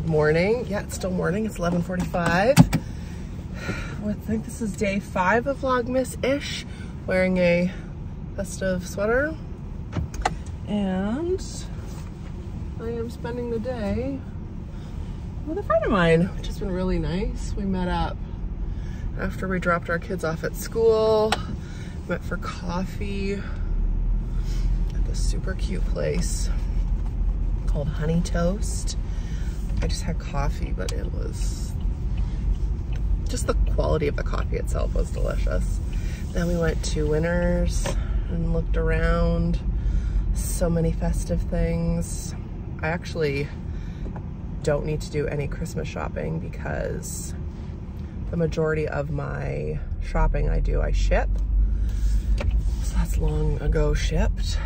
Good morning. Yeah, it's still morning. It's 11:45. I think this is day 5 of Vlogmas-ish. Wearing a festive sweater. And I am spending the day with a friend of mine, which has been really nice. We met up after we dropped our kids off at school. Went for coffee at this super cute place called Honey Toast. I just had coffee, but it was just the quality of the coffee itself was delicious. Then we went to Winners and looked around. So many festive things. I actually don't need to do any Christmas shopping because the majority of my shopping I ship. So that's long ago shipped.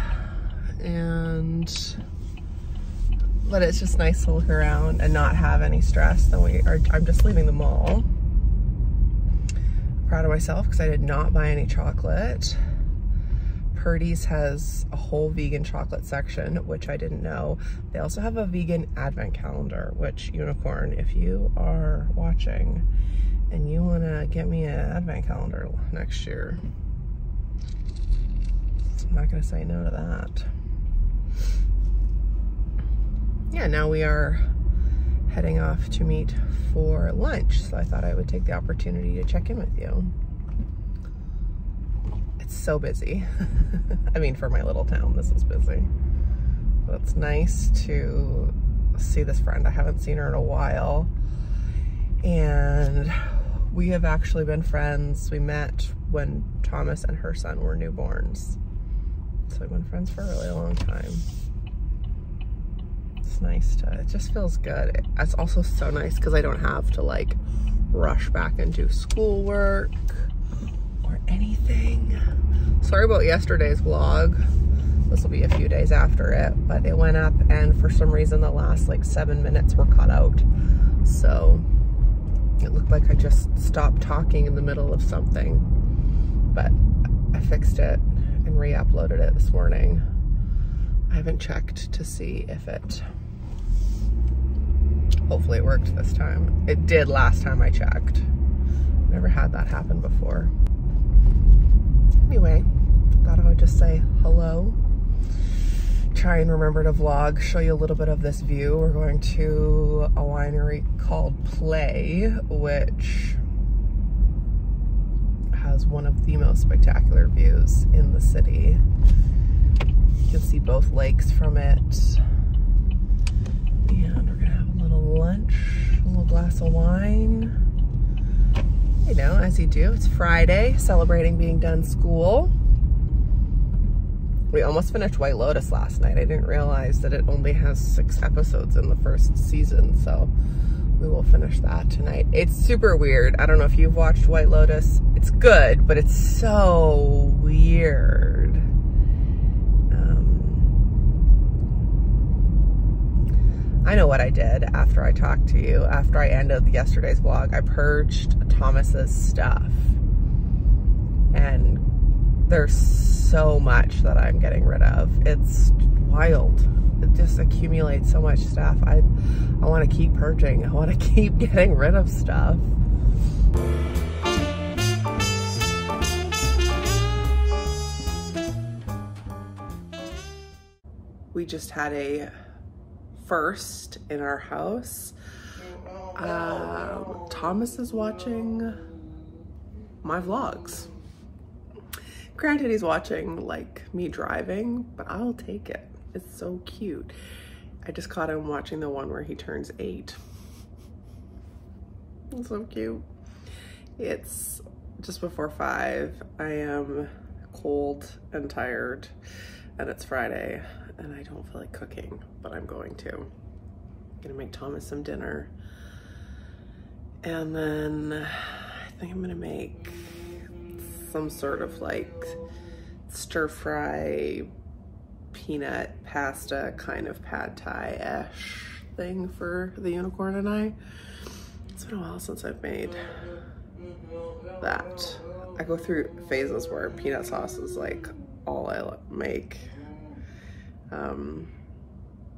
But it's just nice to look around and not have any stress. I'm just leaving the mall. Proud of myself because I did not buy any chocolate. Purdy's has a whole vegan chocolate section, which I didn't know. They also have a vegan advent calendar, which Unicorn, if you are watching and you wanna get me an advent calendar next year, I'm not gonna say no to that. Yeah, now we are heading off to meet for lunch. So I thought I would take the opportunity to check in with you. It's so busy. I mean, for my little town, this is busy. But it's nice to see this friend. I haven't seen her in a while. And we have actually been friends. We met when Thomas and her son were newborns. So we've been friends for a really long time. It's nice to, it just feels good. It's also so nice because I don't have to like rush back and do schoolwork or anything. Sorry about yesterday's vlog. This will be a few days after it, but it went up and for some reason the last like 7 minutes were cut out. So it looked like I just stopped talking in the middle of something, but I fixed it and re-uploaded it this morning. I haven't checked to see if hopefully it worked this time. It did last time I checked. Never had that happen before. Anyway, thought I would just say hello. Try and remember to vlog, show you a little bit of this view. We're going to a winery called Play, which has one of the most spectacular views in the city. You can see both lakes from it. And we're gonna have a little lunch, a little glass of wine. You know, as you do, it's Friday, celebrating being done school. We almost finished White Lotus last night. I didn't realize that it only has 6 episodes in the first season, so we will finish that tonight. It's super weird. I don't know if you've watched White Lotus. It's good, but it's so weird. I know what I did after I talked to you. After I ended yesterday's vlog, I purged Thomas's stuff. And there's so much that I'm getting rid of. It's wild. It just accumulates so much stuff. I want to keep purging. I want to keep getting rid of stuff. We just had a first in our house. Thomas is watching my vlogs. Granted, he's watching like me driving, but I'll take it. It's so cute. I just caught him watching the one where he turns 8. It's so cute. It's just before 5. I am cold and tired, and it's Friday, and I don't feel like cooking, but I'm going to. I'm gonna make Thomas some dinner. And then I think I'm gonna make some sort of like stir fry peanut pasta kind of pad thai-ish thing for the Unicorn and I. It's been a while since I've made that. I go through phases where peanut sauce is like all I make.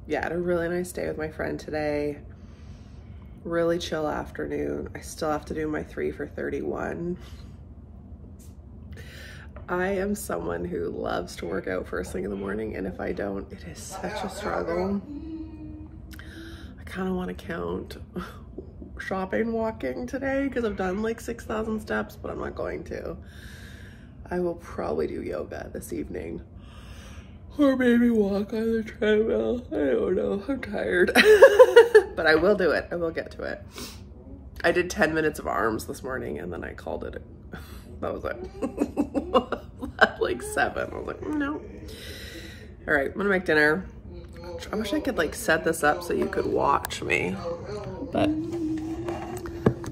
Yeah, I had a really nice day with my friend today. Really chill afternoon. I still have to do my 3 for 31. I am someone who loves to work out first thing in the morning, and if I don't, it is such a struggle. I kind of want to count shopping walking today because I've done like 6,000 steps, but I'm not going to. I will probably do yoga this evening or maybe walk on the treadmill. I don't know, I'm tired. But I will do it. I will get to it. I did 10 minutes of arms this morning and then I called it. That was it. At like 7. I was like, no. All right, I'm gonna make dinner. I wish I could like set this up so you could watch me, but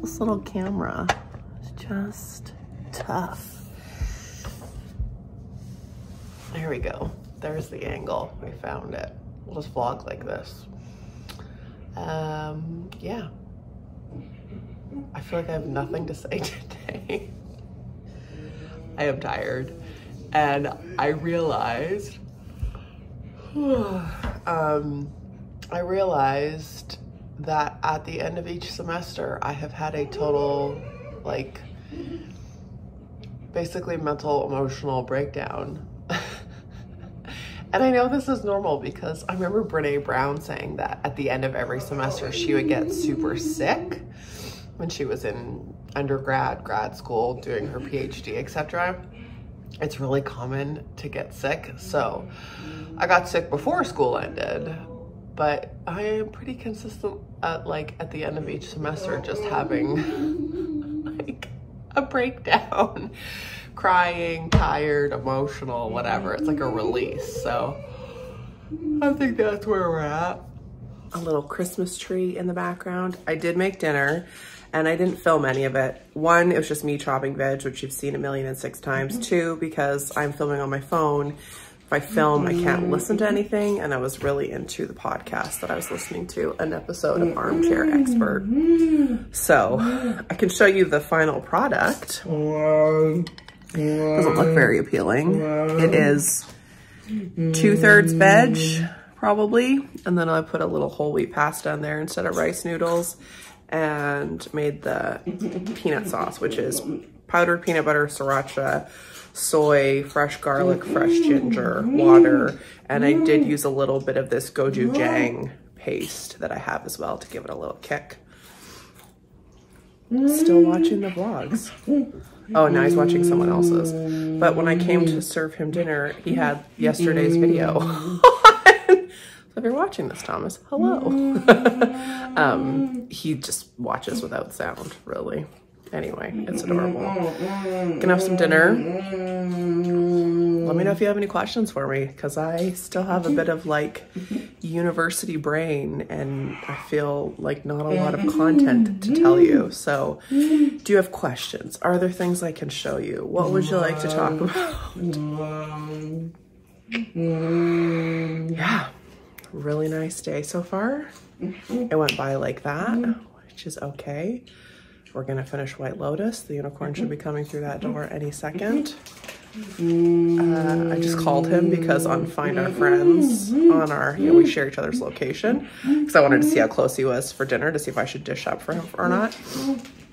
this little camera is just tough. There we go. There's the angle. We found it. We'll just vlog like this. Yeah. I feel like I have nothing to say today. I am tired. And I realized, that at the end of each semester, I have had a total, like, basically mental, emotional breakdown. And I know this is normal because I remember Brene Brown saying that at the end of every semester, she would get super sick when she was in undergrad, grad school, doing her PhD, etc. It's really common to get sick. So I got sick before school ended, but I am pretty consistent at at the end of each semester, just having like a breakdown, crying, tired, emotional, whatever. It's like a release. So I think that's where we're at. A little Christmas tree in the background. I did make dinner and I didn't film any of it. 1, it was just me chopping veg, which you've seen 1,006 times. 2, because I'm filming on my phone. If I film, I can't listen to anything. And I was really into the podcast that I was listening to, an episode of Armchair Expert. So I can show you the final product. Doesn't look very appealing. It is 2/3 veg, probably. And then I put a little whole wheat pasta in there instead of rice noodles, and made the peanut sauce, which is powdered peanut butter, sriracha, soy, fresh garlic, fresh ginger, water. And I did use a little bit of this gochujang paste that I have as well to give it a little kick. Still watching the vlogs. Oh, now he's watching someone else's. But when I came to serve him dinner, he had yesterday's video. So if you're watching this, Thomas, hello. He just watches without sound, really. Anyway, it's adorable. Gonna have some dinner. Let me know if you have any questions for me, because I still have a bit of like university brain and I feel like not a lot of content to tell you. So do you have questions? Are there things I can show you? What would you like to talk about? Yeah, really nice day so far. It went by like that, which is okay. We're gonna finish White Lotus. The unicorn should be coming through that door any second. I just called him because on Find Our Friends, on our, we share each other's location, because I wanted to see how close he was for dinner to see if I should dish up for him or not.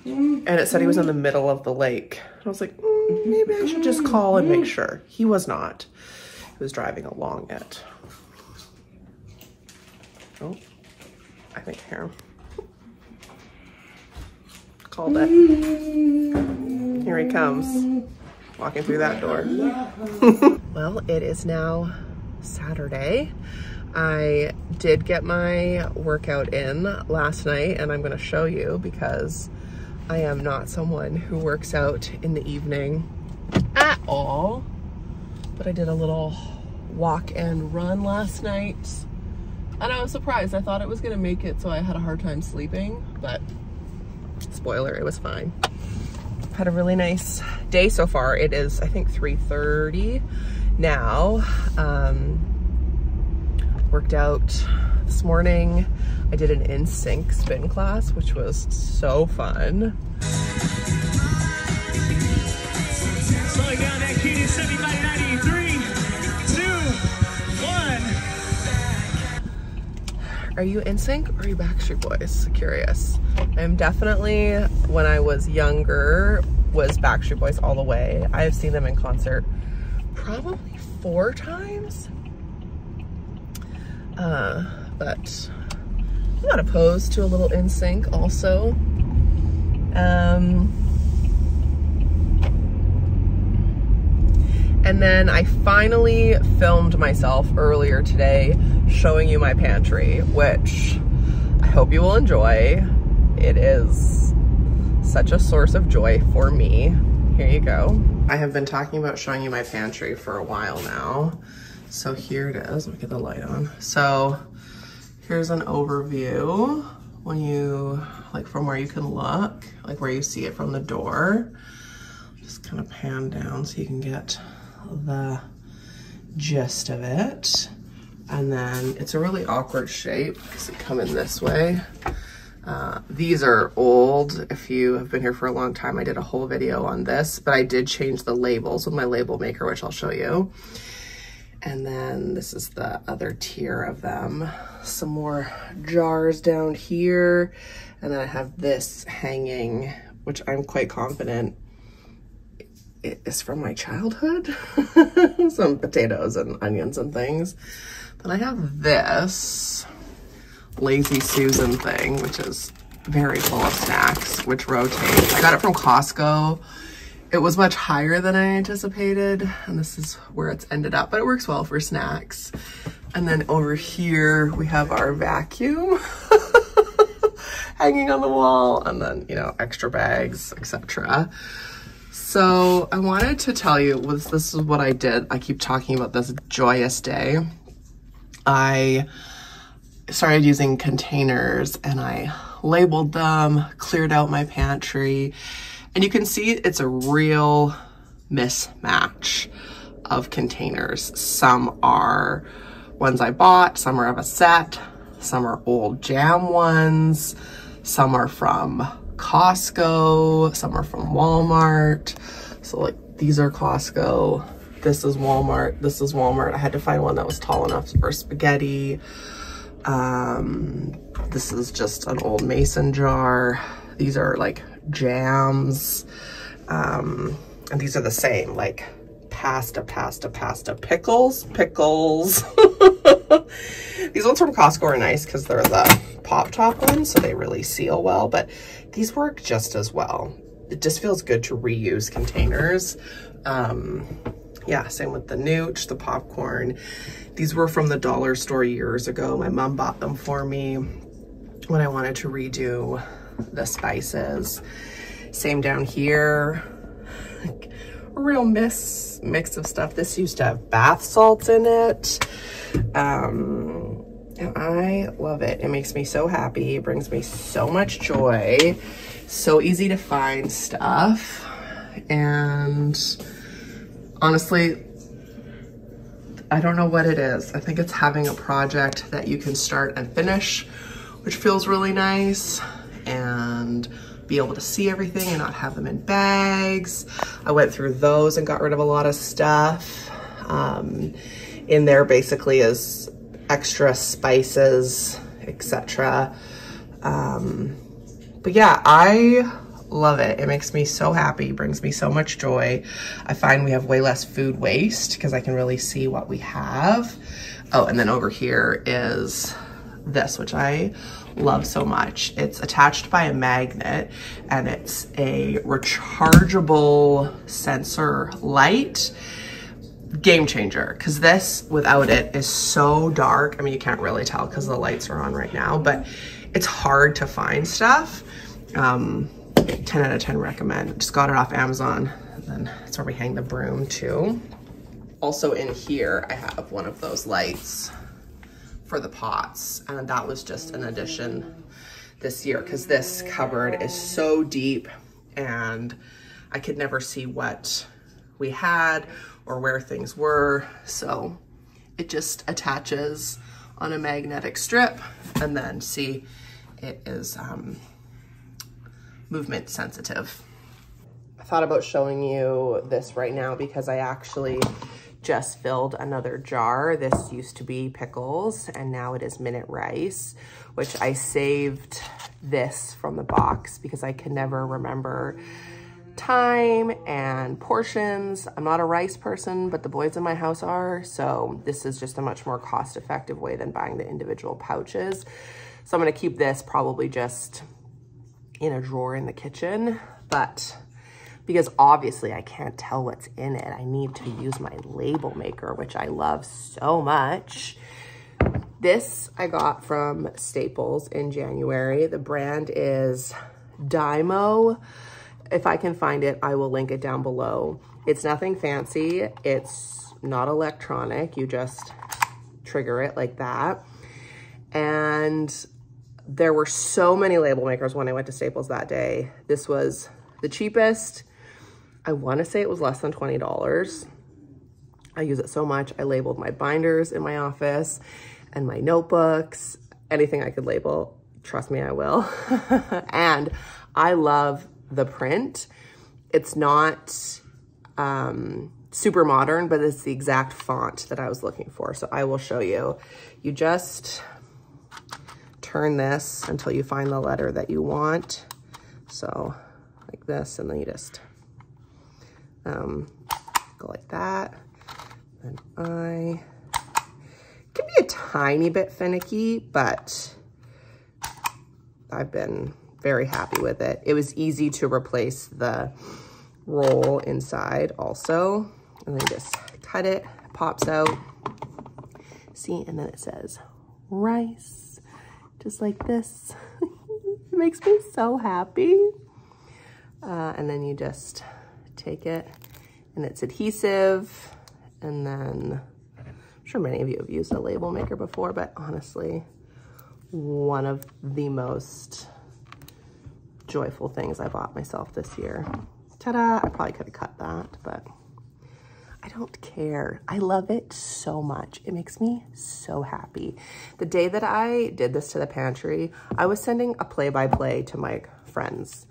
And it said he was in the middle of the lake. I was like, maybe I should just call and make sure. He was not. He was driving along it. Oh, I think here. Called it. Here he comes, walking through that door. Well, it is now Saturday. I did get my workout in last night, and I'm gonna show you because I am not someone who works out in the evening at all. But I did a little walk and run last night, and I was surprised. I thought it was gonna make it so I had a hard time sleeping, but spoiler, it was fine. Had a really nice day so far. It is, I think, 3:30 now. Worked out this morning. I did an in-sync spin class, which was so fun. Slowing down that key, 70 by 90, 3, 2, 1. Are you NSYNC or are you Backstreet Boys? Curious. I'm definitely, when I was younger, was Backstreet Boys all the way. I have seen them in concert probably 4 times. But I'm not opposed to a little NSYNC also. And then I finally filmed myself earlier today showing you my pantry, which I hope you will enjoy. It is such a source of joy for me. Here you go. I have been talking about showing you my pantry for a while now. So here it is. Let me get the light on. So here's an overview when you, like from where you can look, like where you see it from the door. Just kind of pan down so you can get the gist of it. And then it's a really awkward shape because they come in this way. These are old. If you have been here for a long time, I did a whole video on this, but I did change the labels with my label maker, which I'll show you. And then this is the other tier of them. Some more jars down here. And then I have this hanging, which I'm quite confident it is from my childhood. Some potatoes and onions and things. Then I have this Lazy Susan thing, which is very full of snacks, which rotates. I got it from Costco. It was much higher than I anticipated, and this is where it's ended up, but it works well for snacks. And then over here, we have our vacuum hanging on the wall, and then, you know, extra bags, etc. So I wanted to tell you, this is what I did. I keep talking about this joyous day. I started using containers and I labeled them, cleared out my pantry, and you can see it's a real mismatch of containers. Some are ones I bought, some are of a set, some are old jam ones, some are from Costco, some are from Walmart. So like these are Costco, this is Walmart, this is Walmart. I had to find one that was tall enough for spaghetti. This is just an old mason jar. These are like jams. And these are the same, like pasta, pickles. These ones from Costco are nice because they're the pop top ones, so they really seal well, but these work just as well. It just feels good to reuse containers. Yeah, same with the nooch, the popcorn. These were from the dollar store years ago. My mom bought them for me when I wanted to redo the spices. Same down here. A real mix of stuff. This used to have bath salts in it. And I love it. It makes me so happy. It brings me so much joy. So easy to find stuff. And honestly, I don't know what it is. I think it's having a project that you can start and finish, which feels really nice, and be able to see everything and not have them in bags. I went through those and got rid of a lot of stuff. In there basically is extra spices, etc. But yeah, I love it. It makes me so happy, brings me so much joy. I find we have way less food waste because I can really see what we have. Oh, and then over here is this, which I love so much. It's attached by a magnet and it's a rechargeable sensor light. Game changer, because this without it is so dark. I mean, you can't really tell because the lights are on right now, but it's hard to find stuff. 10 out of 10 recommend. Just got it off Amazon, and then that's where we hang the broom too. Also in here, I have one of those lights for the pots, and that was just an addition this year because this cupboard is so deep and I could never see what we had or where things were. So it just attaches on a magnetic strip, and then see, it is movement sensitive. I thought about showing you this right now because I actually just filled another jar. This used to be pickles and now it is minute rice, which I saved this from the box because I can never remember time and portions. I'm not a rice person, but the boys in my house are, so this is just a much more cost-effective way than buying the individual pouches. So I'm gonna keep this probably just in a drawer in the kitchen, but because obviously I can't tell what's in it, I need to use my label maker, which I love so much. This I got from Staples in January. The brand is Dymo. If I can find it, I will link it down below. It's nothing fancy. It's not electronic. You just trigger it like that. And there were so many label makers when I went to Staples that day. This was the cheapest. I want to say it was less than $20. I use it so much. I labeled my binders in my office and my notebooks, anything I could label. Trust me, I will. And I love the print. It's not super modern, but it's the exact font that I was looking for. So I will show you. You just turn this until you find the letter that you want. So like this, and then you just go like that. And it can be a tiny bit finicky, but I've been very happy with it. It was easy to replace the roll inside also. And then just cut it, pops out. See, and then it says rice, just like this. It makes me so happy. And then you just take it, and it's adhesive. And then I'm sure many of you have used a label maker before, but honestly, one of the most joyful things I bought myself this year. Ta-da! I probably could have cut that, but I don't care. I love it so much. It makes me so happy. The day that I did this to the pantry, I was sending a play-by-play to my friends,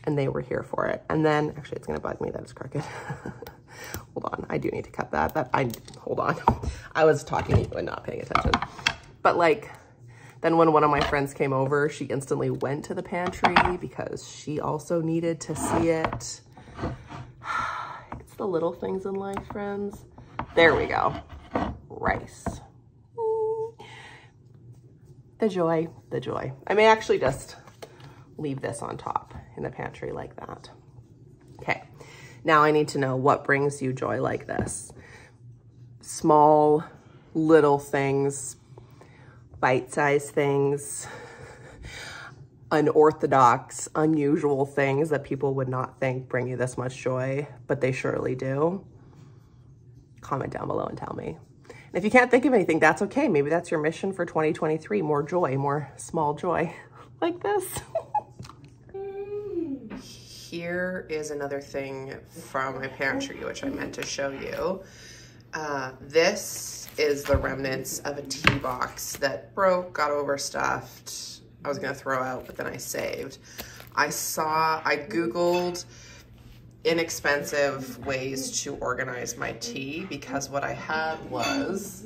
and they were here for it. And then, actually, it's gonna bug me that it's crooked. Hold on, I do need to cut that. Hold on. I was talking to you and not paying attention. But like, then when one of my friends came over, she instantly went to the pantry because she also needed to see it. It's the little things in life, friends. There we go. Rice. The joy, the joy. I may actually just leave this on top in the pantry like that. Okay, now I need to know what brings you joy like this. Small, little things, bite-sized things, unorthodox, unusual things that people would not think bring you this much joy, but they surely do. Comment down below and tell me. And if you can't think of anything, that's okay. Maybe that's your mission for 2023, more joy, more small joy like this. Here is another thing from my pantry, which I meant to show you. This is the remnants of a tea box that broke, got overstuffed. I was gonna throw out, but then I saved. I Googled inexpensive ways to organize my tea because what I had was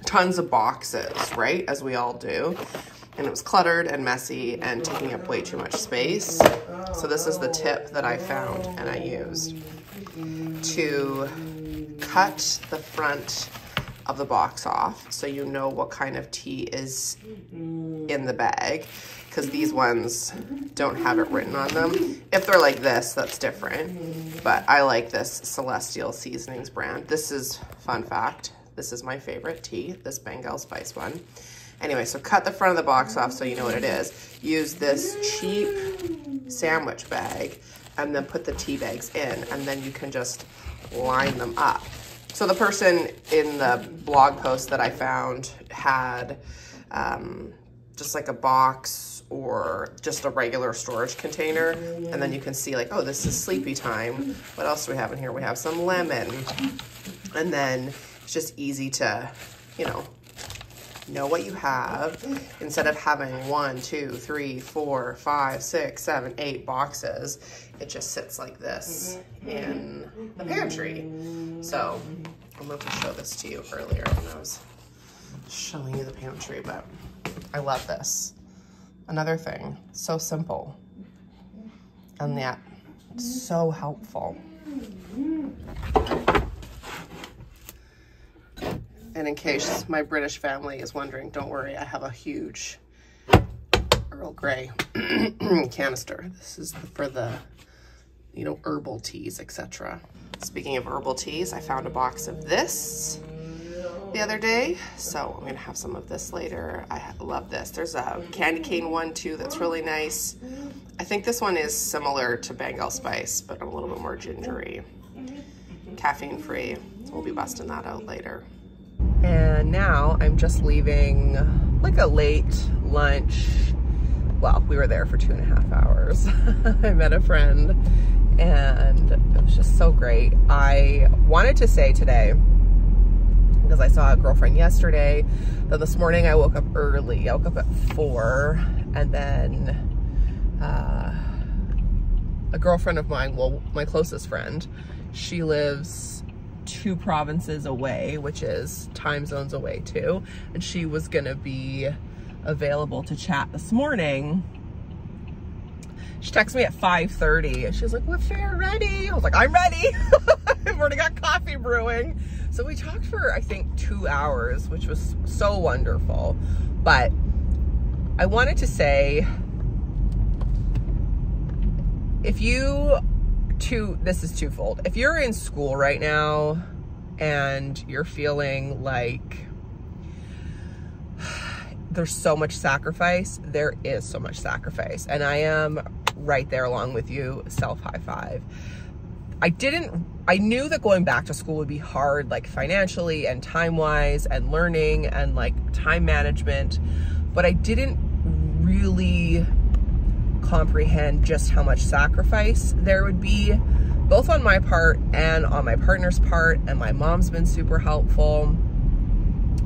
tons of boxes, right? As we all do. And it was cluttered and messy and taking up way too much space. So this is the tip that I found and I used to cut the front of the box off so you know what kind of tea is in the bag, because these ones don't have it written on them. If they're like this, that's different, but I like this Celestial Seasonings brand. This is, fun fact, this is my favorite tea, this Bengal Spice one. Anyway, so cut the front of the box off so you know what it is. Use this cheap sandwich bag and then put the tea bags in, and then you can just line them up. So the person in the blog post that I found had just like a box or just a regular storage container, and then you can see like, oh, this is sleepy time. What else do we have in here? We have some lemon, and then it's just easy to, you know, know what you have, instead of having 1, 2, 3, 4, 5, 6, 7, 8 boxes. It just sits like this in the pantry. So I meant to show this to you earlier when I was showing you the pantry, but I love this. Another thing, so simple, and yet so helpful. And in case my British family is wondering, don't worry, I have a huge Earl Grey canister. This is for the, you know, herbal teas, etc. Speaking of herbal teas, I found a box of this the other day, so I'm gonna have some of this later. I love this. There's a candy cane one too that's really nice. I think this one is similar to Bengal Spice, but a little bit more gingery. Caffeine free. We'll be busting that out later. And now I'm just leaving like a late lunch. Well, we were there for 2.5 hours. I met a friend and it was just so great. I wanted to say today, because I saw a girlfriend yesterday, that this morning I woke up early. I woke up at 4, and then a girlfriend of mine, well, my closest friend, she lives 2 provinces away, which is time zones away too, and she was gonna be available to chat this morning. She texted me at 5:30 and she was like, "What, you're ready?" I was like, "I'm ready." I've already got coffee brewing. So we talked for, I think, 2 hours, which was so wonderful. But I wanted to say, this is twofold. If you're in school right now and you're feeling like there's so much sacrifice, there is so much sacrifice. And I am right there along with you, self high five. I knew that going back to school would be hard, like financially and time-wise and learning and like time management, but I didn't really comprehend just how much sacrifice there would be, both on my part and on my partner's part. And my mom's been super helpful,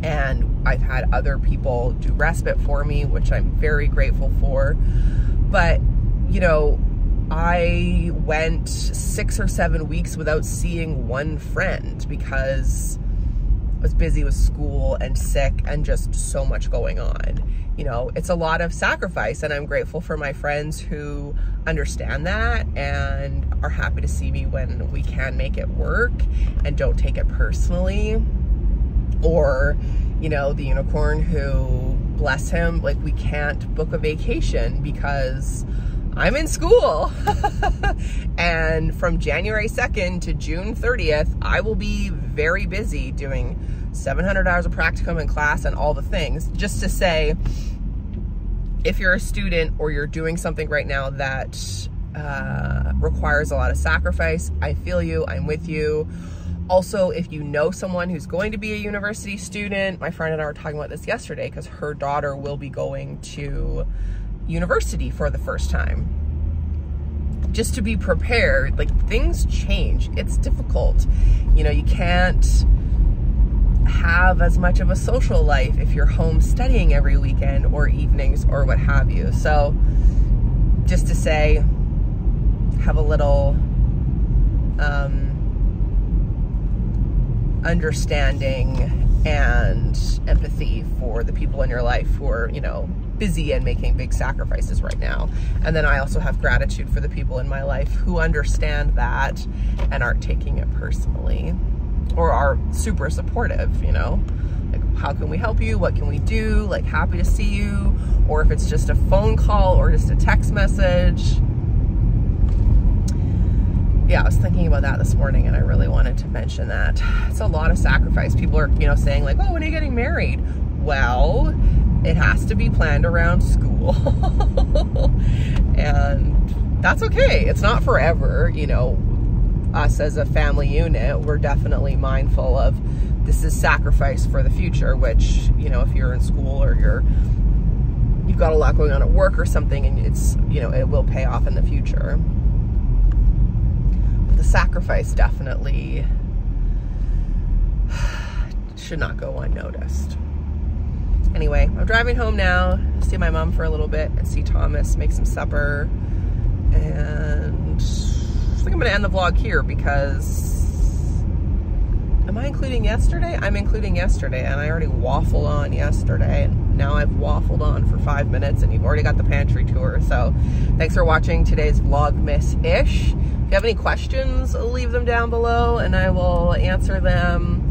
and I've had other people do respite for me, which I'm very grateful for. But, you know, I went 6 or 7 weeks without seeing one friend because I was busy with school and sick and just so much going on. You know, it's a lot of sacrifice, and I'm grateful for my friends who understand that and are happy to see me when we can make it work and don't take it personally. Or, you know, the unicorn who, bless him, like we can't book a vacation because I'm in school. And from January 2nd to June 30th, I will be very busy doing 700 hours of practicum in class and all the things. Just to say, if you're a student or you're doing something right now that requires a lot of sacrifice, I feel you, I'm with you. Also, if you know someone who's going to be a university student, my friend and I were talking about this yesterday because her daughter will be going to university for the first time. Just to be prepared, like things change, it's difficult. You know, you can't have as much of a social life if you're home studying every weekend or evenings or what have you. So just to say, have a little understanding and empathy for the people in your life who are, you know, busy and making big sacrifices right now. And then I also have gratitude for the people in my life who understand that and aren't taking it personally or are super supportive, you know, like how can we help you? What can we do? Like happy to see you. Or if it's just a phone call or just a text message. Yeah, I was thinking about that this morning and I really wanted to mention that. It's a lot of sacrifice. People are, you know, saying like, oh, when are you getting married? Well, it has to be planned around school. And that's okay. It's not forever, you know. Us as a family unit, we're definitely mindful of this is sacrifice for the future, which, you know, if you're in school or you've got a lot going on at work or something, and it's, you know, it will pay off in the future. But the sacrifice definitely should not go unnoticed. Anyway, I'm driving home now, see my mom for a little bit and see Thomas, make some supper. And I think I'm gonna end the vlog here because, am I including yesterday? I'm including yesterday, and I already waffled on yesterday, and now I've waffled on for 5 minutes, and you've already got the pantry tour. So thanks for watching today's Vlogmas-ish. If you have any questions, leave them down below and I will answer them.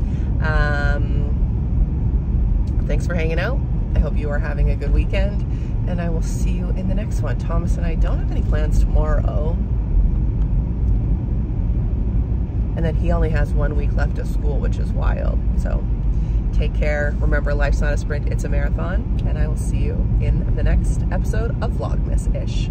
Thanks for hanging out. I hope you are having a good weekend, and I will see you in the next one. Thomas and I don't have any plans tomorrow. And then he only has 1 week left of school, which is wild. So take care. Remember, life's not a sprint, it's a marathon. And I will see you in the next episode of Vlogmas-ish.